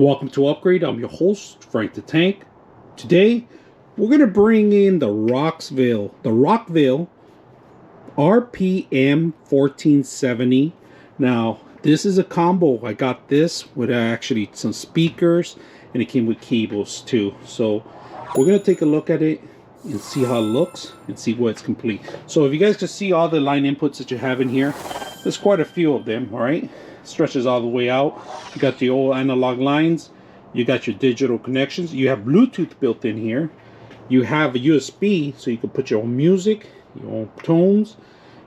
Welcome to Upgrade. I'm your host, Frank the Tank. Today, we're going to bring in the Rockville RPM 1470. Now, this is a combo. I got this with actually some speakers, and it came with cables too. So, we're going to take a look at it and see how it looks and see what's complete. So, if you guys can see all the line inputs that you have in here, there's quite a few of them, all right? Stretches all the way out. You got the old analog lines, you got your digital connections, you have Bluetooth built in here, you have a USB so you can put your own music, your own tones,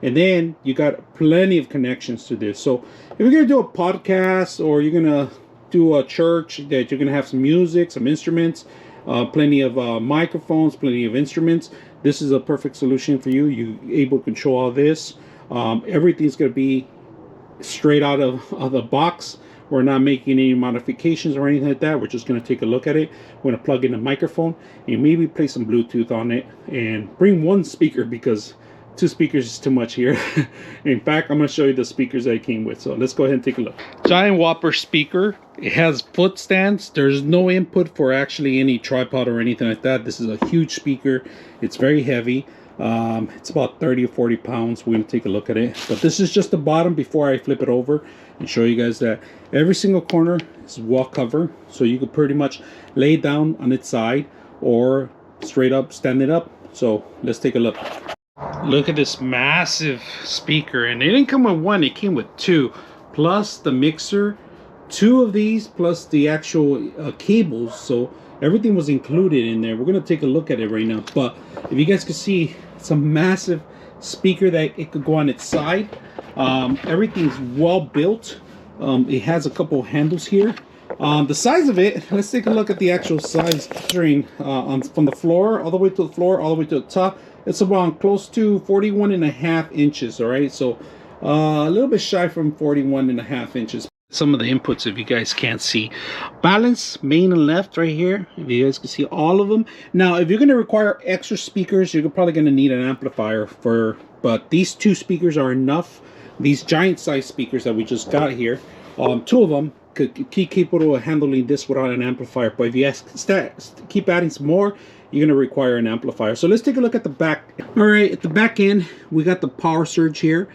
and then you got plenty of connections to this. So if you're gonna do a podcast or you're gonna do a church that you're gonna have some music, some instruments, plenty of microphones, plenty of instruments, this is a perfect solution for you. You're able to control all this. Everything's gonna be straight out of the box. We're not making any modifications or anything like that. We're just going to take a look at it. We're going to plug in a microphone and maybe play some Bluetooth on it and bring one speaker because two speakers is too much here. In fact, I'm going to show you the speakers that it came with. So let's go ahead and take a look. Giant whopper speaker. It has foot stands. There's no input for actually any tripod or anything like that. This is a huge speaker. It's very heavy. It's about 30 or 40 pounds. We're going to take a look at it, but this is just the bottom before I flip it over and show you guys that every single corner is wall cover, so you could pretty much lay it down on its side or straight up stand it up. So let's take a look. Look at this massive speaker, and it didn't come with one, it came with two, plus the mixer, two of these plus the actual cables. So everything was included in there. We're going to take a look at it right now, but if you guys can see, it's a massive speaker that it could go on its side. Everything's well built. It has a couple handles here. The size of it, let's take a look at the actual size. From the floor all the way to the floor all the way to the top, it's around close to 41.5 inches. All right, so a little bit shy from 41.5 inches. Some of the inputs, if you guys can't see, balance, main and left right here, if you guys can see all of them. Now if you're going to require extra speakers, you're probably going to need an amplifier but these two speakers are enough. These giant size speakers that we just got here, two of them could keep capable of handling this without an amplifier, but if you keep adding some more, you're going to require an amplifier. So let's take a look at the back. All right, at the back end we got the power surge here.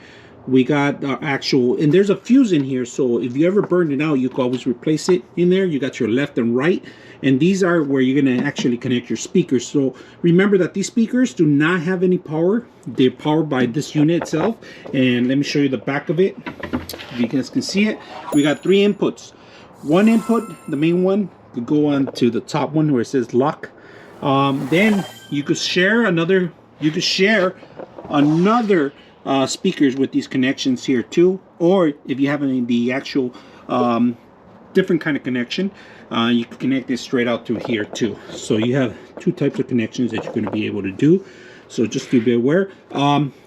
We got the actual, and there's a fuse in here, so if you ever burn it out, you can always replace it in there. You got your left and right, and these are where you're going to actually connect your speakers. So remember that these speakers do not have any power. They're powered by this unit itself, and let me show you the back of it. If you guys can see it, we got three inputs. One input, the main one, could go on to the top one where it says lock. Then you could share another, speakers with these connections here too, or if you have the actual different kind of connection, you can connect this straight out to here too. So you have two types of connections that you're going to be able to do. So just to be aware.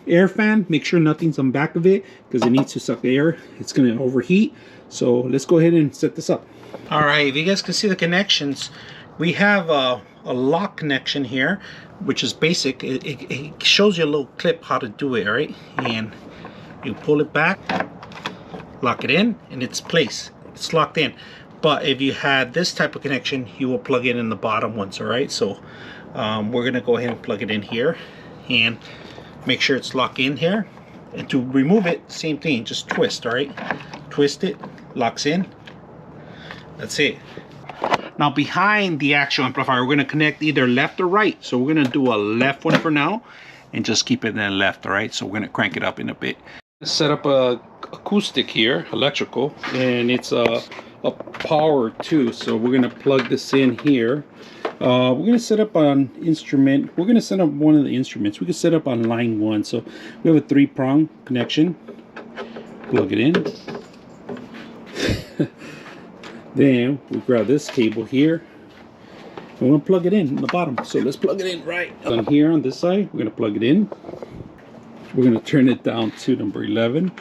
Air fan, make sure nothing's on back of it because it needs to suck air. It's going to overheat. So let's go ahead and set this up. All right, if you guys can see the connections, we have a lock connection here, which is basic. It shows you a little clip how to do it, all right? And you pull it back, lock it in, and it's placed. It's locked in. But if you had this type of connection, you will plug it in the bottom ones, all right? So we're gonna go ahead and plug it in here and make sure it's locked in here. And to remove it, same thing, just twist, all right? Twist it, locks in. That's it. Now behind the actual amplifier, we're going to connect either left or right. So we're going to do a left one for now and just keep it in the left, all right? So we're going to crank it up in a bit. Set up a acoustic here, electrical, and it's a power too. So we're going to plug this in here. We're going to set up on instrument. We're going to set up one of the instruments. We can set up on line 1. So we have a 3-prong connection. Plug it in. Then we grab this cable here and we're going to plug it in the bottom. So let's plug it in right on here on this side. We're going to plug it in. We're going to turn it down to number 11.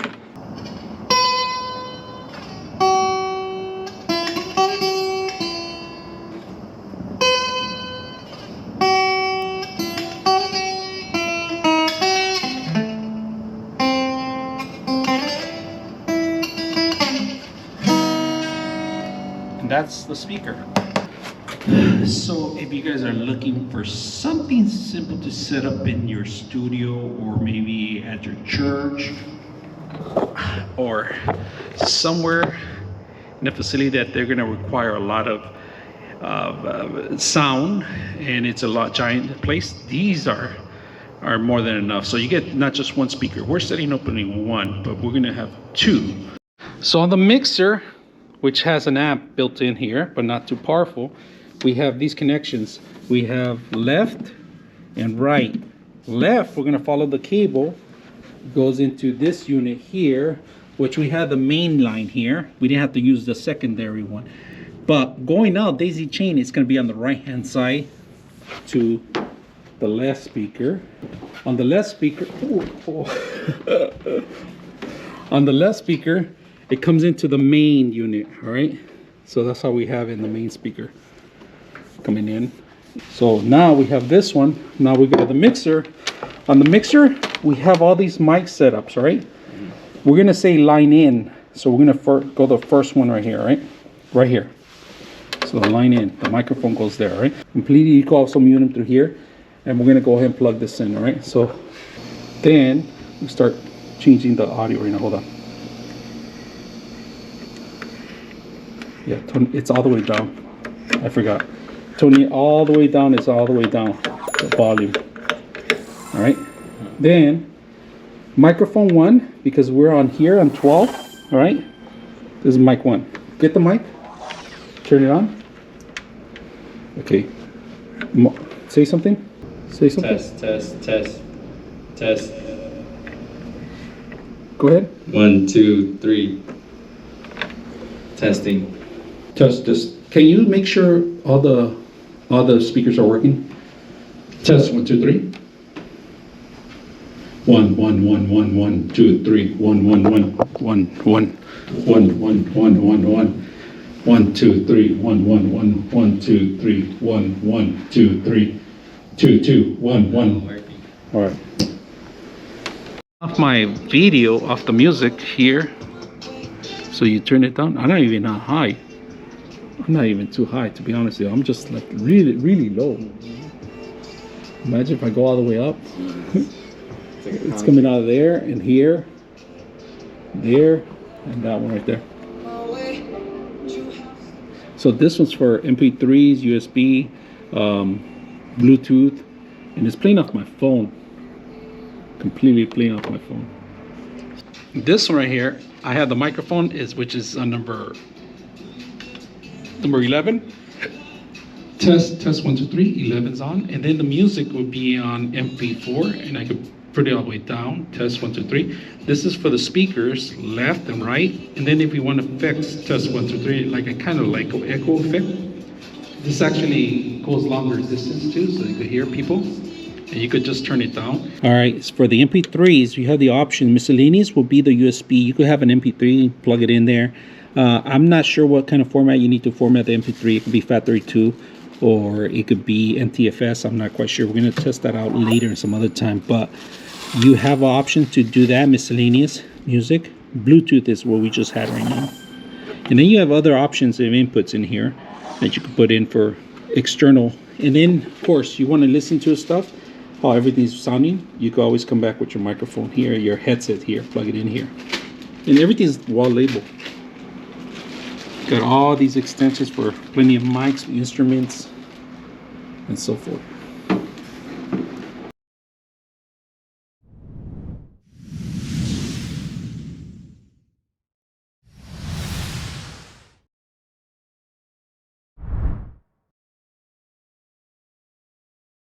that's the speaker. So if you guys are looking for something simple to set up in your studio or maybe at your church or somewhere in a facility that they're going to require a lot of sound, and it's a lot giant place, these are more than enough. So you get not just one speaker. We're setting up only one, but we're going to have two. So on the mixer, which has an amp built in here but not too powerful, we have these connections. We have left and right. Left, we're going to follow the cable, goes into this unit here, which we have the main line here. We didn't have to use the secondary one, but going out daisy chain, it's going to be on the right hand side to the left speaker. On the left speaker, on the left speaker, it comes into the main unit. All right, so that's how we have in the main speaker coming in. So now we have this one. Now we got the mixer. On the mixer, we have all these mic setups. All right, we're gonna say line in, so we're gonna go the first one right here. Right, right here. So the line in, the microphone goes there. Right, completely. You can also mute them through here, and we're gonna go ahead and plug this in. All right, so then we start changing the audio right now. Hold on. Yeah, Tony, it's all the way down. I forgot. Tony, all the way down is all the way down. The volume. All right. Then microphone 1, because we're on here on 12. All right. This is mic 1. Get the mic. Turn it on. Okay. Say something. Say something. Test. Go ahead. 1, 2, 3. Testing. Test this. Can you make sure all the speakers are working? Test 1, 2, 3. 1 1 1 1 1 2 3 1 1 1 1 1 1 1 1 1 1 2 3 1 1 1 1 2 3 1 1 2 3 2 2 1 1. All right. Off my video, off the music here. So you turn it down. I'm not even that high. I'm not even too high, to be honest with you. I'm just like really low. Imagine if I go all the way up. It's coming out of there and here, there, and that one right there. So this one's for MP3s, USB, Bluetooth, and it's playing off my phone. Completely playing off my phone. This one right here, I have the microphone which is on number 11. Test 1 2 3. 11's on, and then the music would be on MP4, and I could put it all the way down. Test 1 2 3. This is for the speakers, left and right. And then if we want to fix test 1 2 3, like a kind of like an echo effect. This actually goes longer distance too, so you could hear people. And you could just turn it down. All right, for the MP3s, you have the option. Miscellaneous will be the USB. You could have an MP3, plug it in there. I'm not sure what kind of format you need to format the MP3. It could be FAT32 or it could be NTFS. I'm not quite sure. We're going to test that out later some other time. But you have an option to do that, miscellaneous music. Bluetooth is what we just had right now. And then you have other options of inputs in here that you can put in for external. And then, of course, you want to listen to stuff, how everything's sounding. You can always come back with your microphone here, your headset here, plug it in here. And everything's wall labeled. Got all these extensions for plenty of mics, instruments, and so forth.